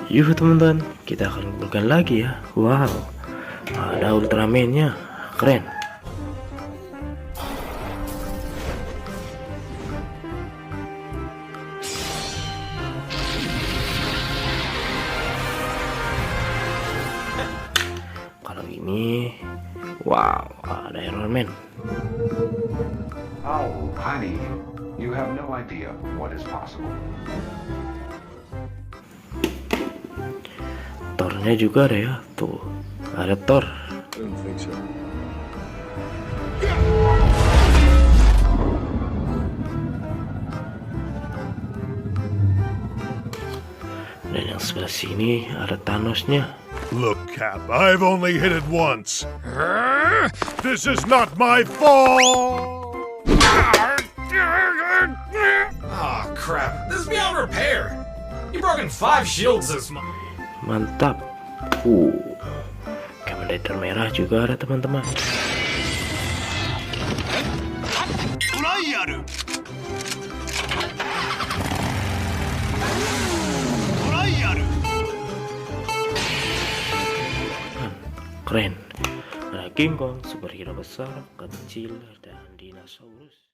Yuk teman-teman, kita akan kumpulkan lagi ya. Wow, ada Ultraman-nya, keren. Kalau ini, wow, ada Iron Man. Oh, honey, you have no idea what is possible. Thor-nya juga ada ya, tuh ada Thor. I don't think so. Dan yang sebelah sini ada Thanos-nya. Look, Cap, I've only hit it once. This is not my fault! Oh crap, this is beyond repair. You've broken 5 shields this month. Mantap. Kamen Rider merah juga ada teman-teman. Keren. Ada King Kong, superhero besar, kecil, dan dinosaurus.